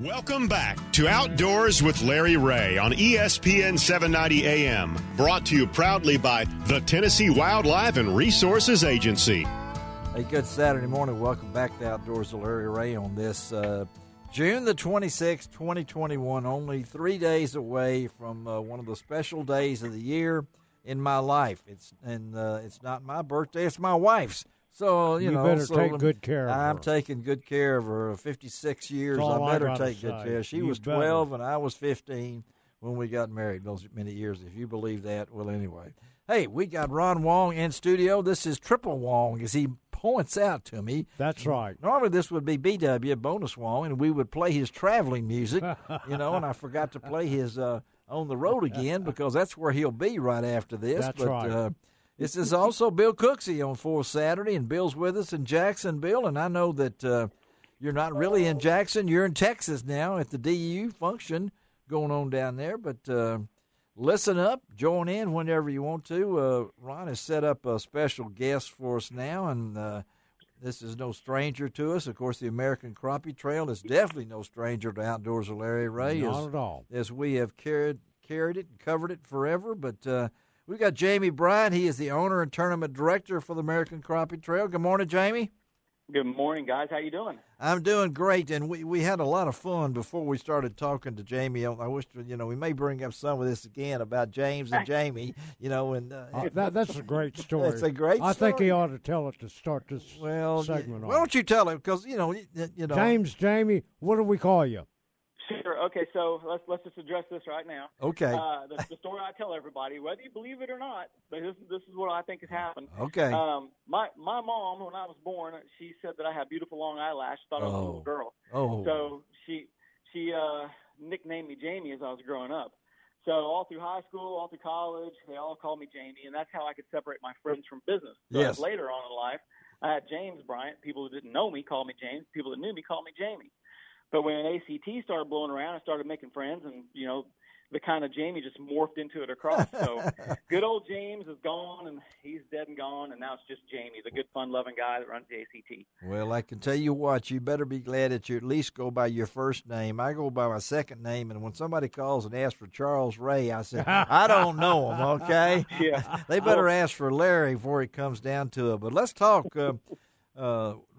Welcome back to Outdoors with Larry Ray on ESPN 790 AM, brought to you proudly by the Tennessee Wildlife and Resources Agency. Hey, good Saturday morning. Welcome back to Outdoors with Larry Ray on this June the 26th, 2021, only 3 days away from one of the special days of the year in my life. It's not my birthday, it's my wife's. So, you know, better take good care of her. I'm taking good care of her. 56 years, I better take good care. She was 12 and I was 15 when we got married those many years, if you believe that. Well, anyway. Hey, we got Ron Wong in studio. This is Triple Wong, as he points out to me. That's right. Normally this would be BW, Bonus Wong, and we would play his traveling music, you know, and I forgot to play his On the Road Again because that's where he'll be right after this. That's right. This is also Bill Cooksey on Fourth Saturday, and Bill's with us in Jacksonville. And I know that you're not really in Jackson. You're in Texas now at the DU function going on down there. But listen up, join in whenever you want to. Ron has set up a special guest for us now, and this is no stranger to us. Of course, the American Crappie Trail is definitely no stranger to Outdoors with Larry Ray. Not at all. As we have carried it and covered it forever, but we've got Jamie Bryant. He is the owner and tournament director for the American Crappie Trail. Good morning, Jamie. Good morning, guys. How you doing? I'm doing great, and we had a lot of fun before we started talking to Jamie. I wish, you know, we may bring up some of this again about James and Jamie, you know. And that's a great story. It's a great story. I think he ought to tell it to start this segment off. Why don't you tell it? Because, you know. James, Jamie, what do we call you? Sure. Okay, so let's just address this right now. Okay. The story I tell everybody, whether you believe it or not, but this is what I think has happened. Okay. My mom, when I was born, she said that I had beautiful long eyelashes. Thought I was a little girl. Oh. So she nicknamed me Jamie as I was growing up. So all through high school, all through college, they all called me Jamie, and that's how I could separate my friends from business. So yes. Later on in life, I had James Bryant. People who didn't know me called me James. People that knew me called me Jamie. But when ACT started blowing around, I started making friends, and, you know, the kind of Jamie just morphed into it across. So good old James is gone, and he's dead and gone, and now it's just Jamie, the good, fun-loving guy that runs the ACT. Well, I can tell you what, you better be glad that you at least go by your first name. I go by my second name, and when somebody calls and asks for Charles Ray, I say, I don't know him, okay? Yeah. They better ask for Larry before it comes down to it. But let's talk.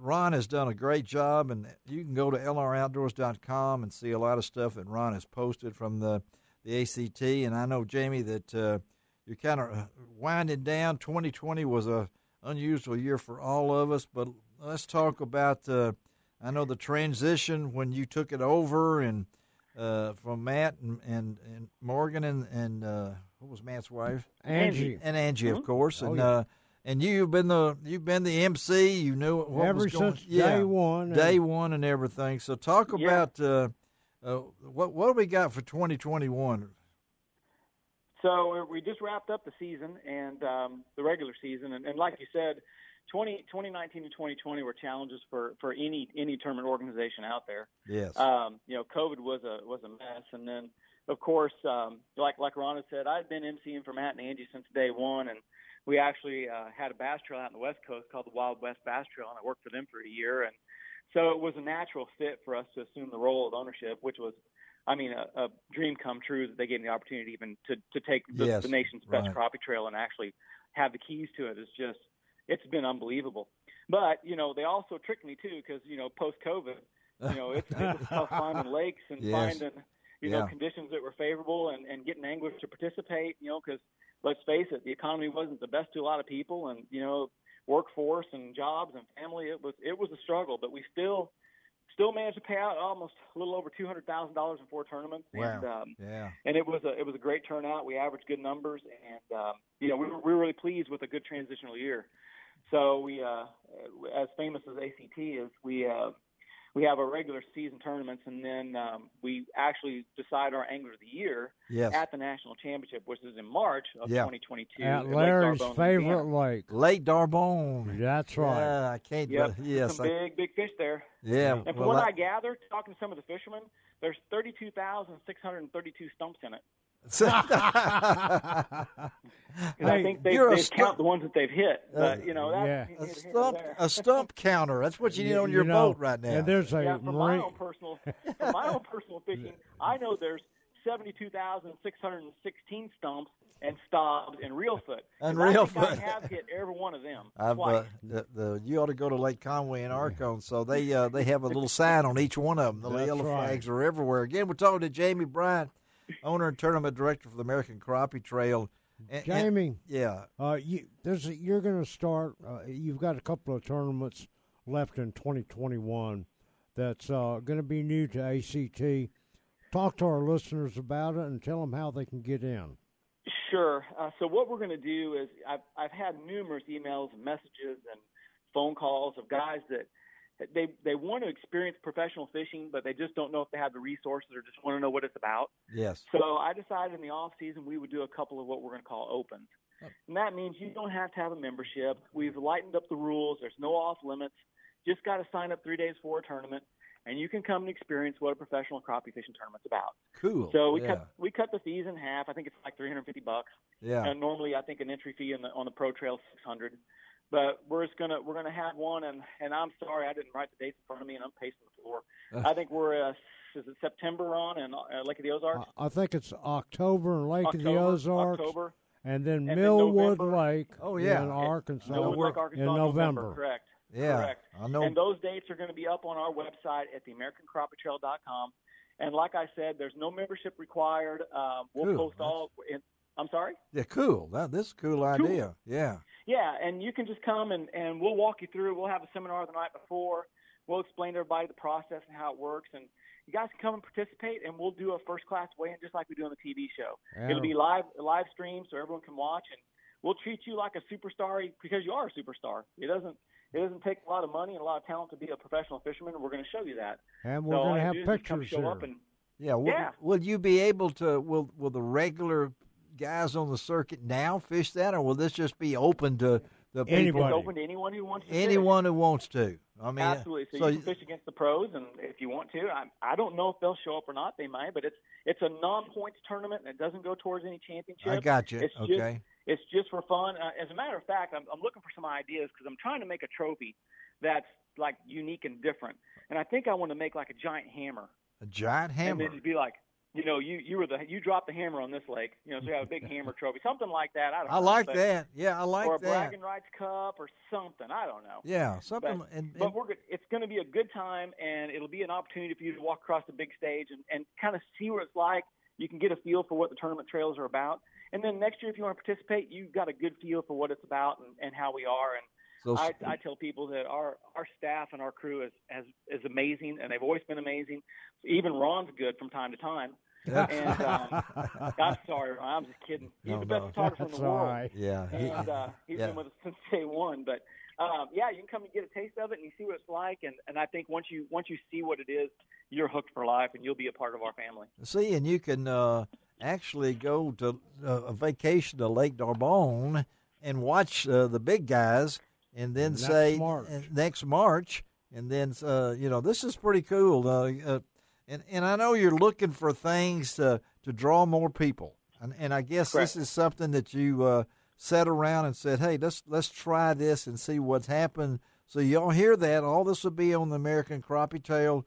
Ron has done a great job, and you can go to lroutdoors.com and see a lot of stuff that Ron has posted from the ACT. And I know, Jamie, that you're kind of winding down. 2020 was a unusual year for all of us, but let's talk about I know the transition when you took it over, and from Matt and Morgan and what was Matt's wife? Angie. And Angie, of course. And yeah. And you've been the MC. You knew what ever was going. Since day one. Day one and everything. So talk about what do we got for 2021? So we just wrapped up the season and the regular season, and like you said, 2019 to 2020 were challenges for any tournament organization out there. Yes. You know, COVID was a mess, and then of course, like Ron had said, I'd been emceeing for Matt and Angie since day one, and we actually had a bass trail out on the West Coast called the Wild West Bass Trail, and I worked for them for a year. And so it was a natural fit for us to assume the role of ownership, which was, I mean, a dream come true that they gave me the opportunity even to take the nation's best crappie trail and actually have the keys to it. It's been unbelievable. But, you know, they also tricked me, too, because, you know, post-COVID, you know, it was tough finding lakes and finding, you know, conditions that were favorable and getting anglers to participate, you know, because let's face it, the economy wasn't the best to a lot of people, and, you know, workforce and jobs and family, it was a struggle, but we still managed to pay out almost a little over $200,000 in 4 tournaments. Wow. And it was a great turnout. We averaged good numbers, and you know, we were really pleased with a good transitional year. So we, as famous as ACT is, we have our regular season tournaments, and then we actually decide our Angler of the Year at the National Championship, which is in March of 2022. At Larry's favorite lake. Lake D'Arbonne. That's right. Yeah, I can't. Some big fish there. Yeah. And from what I gather, talking to some of the fishermen, there's 32,632 stumps in it. I think they've count the ones that they've hit. But, a stump counter. That's what you need on your boat right now. And there's from my own personal fishing, I know there's 72,616 stumps and stobs and reelfoot. And reelfoot. I have hit every one of them twice. You ought to go to Lake Conway in Arcone. So they have a little sign on each one of them. The yellow flags are everywhere. Again, we're talking to Jamie Bryant, owner and tournament director for the American Crappie Trail. Jamie, you're going to start. You've got a couple of tournaments left in 2021 that's going to be new to ACT. Talk to our listeners about it and tell them how they can get in. Sure. So what we're going to do is I've had numerous emails and messages and phone calls of guys that they want to experience professional fishing, but they just don't know if they have the resources or just want to know what it's about. Yes. So I decided in the off season we would do a couple of what we're going to call opens. And that means you don't have to have a membership. We've lightened up the rules. There's no off limits. Just got to sign up 3 days for a tournament, and you can come and experience what a professional crappie fishing tournament's about. Cool. So we cut the fees in half. I think it's like $350. Yeah. And normally I think an entry fee on the pro trail is $600. But we're gonna have one, and I'm sorry I didn't write the dates in front of me, and I'm pacing the floor. I think we're is it September on in Lake of the Ozarks? I think it's October in Lake of the Ozarks. October. And then Millwood Lake. Oh yeah, in Arkansas. Millwood Lake, Arkansas, in November. Correct. Yeah, correct. I know. And those dates are going to be up on our website at theamericancrappietrail.com. And like I said, there's no membership required. We'll post all. I'm sorry? Yeah, cool. This is a cool idea. Cool. Yeah. Yeah, and you can just come and we'll walk you through. We'll have a seminar the night before. We'll explain to everybody the process and how it works. And you guys can come and participate, and we'll do a first-class weigh-in just like we do on the TV show. Yeah. It'll be live stream so everyone can watch, and we'll treat you like a superstar because you are a superstar. It doesn't take a lot of money and a lot of talent to be a professional fisherman, and we're going to show you that. And we're going to have pictures here. Will you be able to? Will the regular guys on the circuit now fish that, or will this just be open to the people? It's open to anyone who wants to. Anyone who wants to. I mean, absolutely. So you can fish against the pros, and if you want to, I don't know if they'll show up or not. They might, but it's a non-points tournament, and it doesn't go towards any championship. I got you. It's just for fun. As a matter of fact, I'm looking for some ideas because I'm trying to make a trophy that's like unique and different. And I think I want to make like a giant hammer. A giant hammer. And then it'd be like, you dropped the hammer on this lake, so you have a big hammer trophy, something like that. I like that. Yeah, I like that. Or a bragging rights cup or something. I don't know. Yeah, something. But it's going to be a good time, and it'll be an opportunity for you to walk across the big stage and kind of see what it's like. You can get a feel for what the tournament trails are about. And then next year, if you want to participate, you've got a good feel for what it's about and how we are. And so, I tell people that our staff and our crew is amazing, and they've always been amazing. Even Ron's good from time to time. And I'm sorry, Ron, I'm just kidding. He's the best photographer in the world. Right. Yeah, and he's been with us since day one. But you can come and get a taste of it, and you see what it's like. And I think once you see what it is, you're hooked for life, and you'll be a part of our family. See, and you can actually go to a vacation to Lake D'Arbonne and watch the big guys. And then next March, and then this is pretty cool. And I know you're looking for things to draw more people, and I guess Correct. This is something that you sat around and said, "Hey, let's try this and see what's happened." So y'all hear that? All this will be on the American Crappie Trail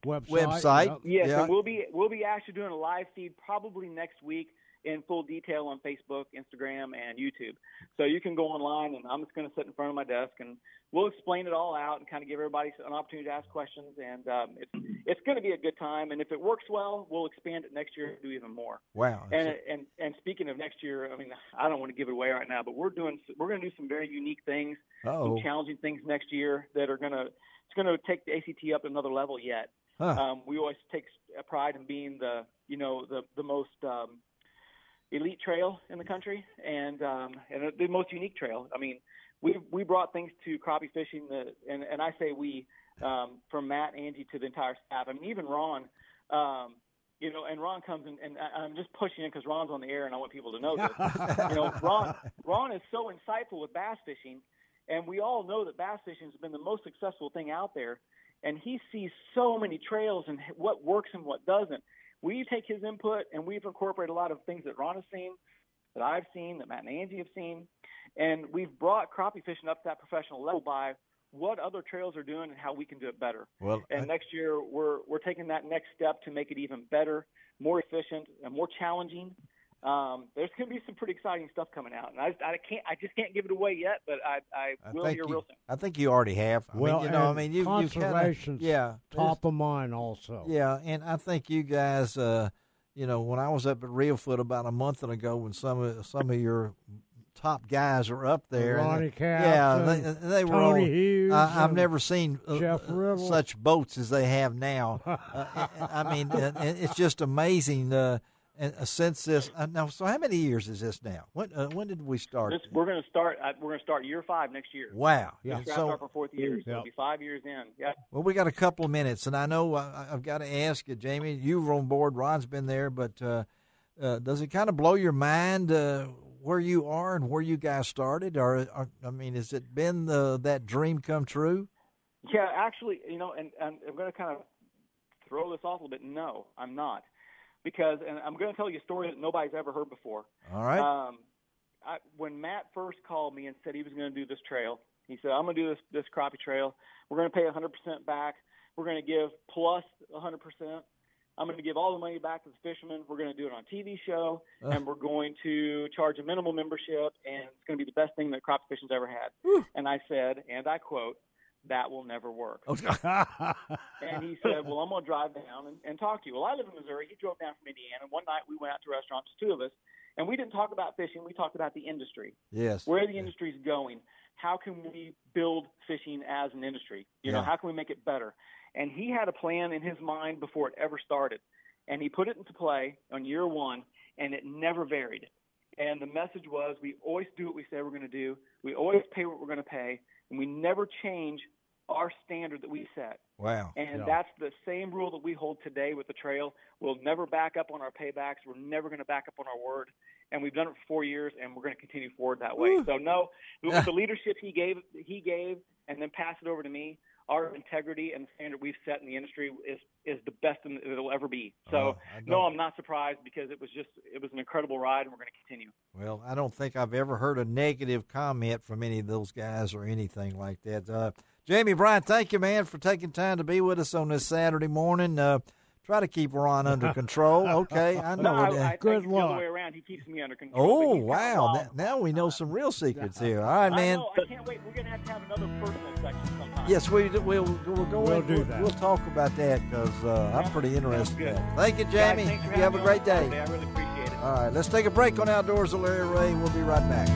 website. Yep. Yes, and we'll be actually doing a live feed probably next week in full detail on Facebook, Instagram, and YouTube. So you can go online, and I'm just going to sit in front of my desk, and we'll explain it all out and kind of give everybody an opportunity to ask questions. And it's going to be a good time. And if it works well, we'll expand it next year and do even more. Wow. And speaking of next year, I mean, I don't want to give it away right now, but we're going to do some very unique things, some challenging things next year that are going to take the ACT up another level yet. Huh. We always take pride in being the most elite trail in the country and the most unique trail. I mean, we brought things to crappie fishing and I say we, from Matt, Angie to the entire staff. I mean, even Ron, and Ron comes in, and I'm just pushing in because Ron's on the air and I want people to know this. Ron is so insightful with bass fishing, and we all know that bass fishing has been the most successful thing out there. And he sees so many trails and what works and what doesn't. we take his input, and we've incorporated a lot of things that Ron has seen, that I've seen, that Matt and Angie have seen, and we've brought crappie fishing up to that professional level by what other trails are doing and how we can do it better. Well, and next year we're taking that next step to make it even better, more efficient, and more challenging. There's going to be some pretty exciting stuff coming out, and I just can't give it away yet, but I will hear real soon. I think you already have. Conservation's top of mind also. Yeah, and I think you guys, when I was up at Reelfoot about a month ago, when some of your top guys are up there, Ronnie Capson, they were Tony Hughes. I've never seen such boats as they have now. It's just amazing. And since this now, so how many years is this now? When did we start? We're going to start year 5 next year. Wow! Yeah, so our 4th year. So it'll be 5 years in. Yeah. Well, we got a couple of minutes, and I know I've got to ask you, Jamie. You were on board. Ron's been there, but does it kind of blow your mind where you are and where you guys started? Or has it been that dream come true? Yeah, actually, and I'm going to kind of throw this off a little bit. No, I'm not. Because, and I'm going to tell you a story that nobody's ever heard before. All right. When Matt first called me and said he was going to do this trail, he said, I'm going to do this crappie trail. We're going to pay 100% back. We're going to give plus 100%. I'm going to give all the money back to the fishermen. We're going to do it on a TV show, and we're going to charge a minimal membership, and it's going to be the best thing that crappie fishing's ever had. And I said, and I quote, that will never work. And he said, well, I'm going to drive down and talk to you. Well, I live in Missouri. He drove down from Indiana. And one night we went out to restaurants, 2 of us, and we didn't talk about fishing. We talked about the industry. Yes. Where the industry's going. How can we build fishing as an industry? How can we make it better? And he had a plan in his mind before it ever started. And he put it into play on year 1, and it never varied. And the message was, we always do what we say we're going to do. We always pay what we're going to pay. And we never change our standard that we set. Wow. And that's the same rule that we hold today with the trail. We'll never back up on our paybacks. We're never going to back up on our word. And we've done it for 4 years, and we're going to continue forward that way. So, no, with the leadership he gave and then passed it over to me, our integrity and the standard we've set in the industry is the best it'll ever be. So, no, I'm not surprised because it was an incredible ride, and we're going to continue. Well, I don't think I've ever heard a negative comment from any of those guys or anything like that. Jamie, Bryant, thank you, man, for taking time to be with us on this Saturday morning. Try to keep Ron under control. Okay, I know. I good think luck. the other way around, he keeps me under control. Oh, wow. Now we know some real secrets here. All right, man. I can't wait. We're going to have another personal section sometime. Yes, we'll do that. We'll talk about that because I'm pretty interested in that. Thank you, Jamie. Guys, you have a great day. I really appreciate it. All right, let's take a break on Outdoors with Larry Ray. We'll be right back.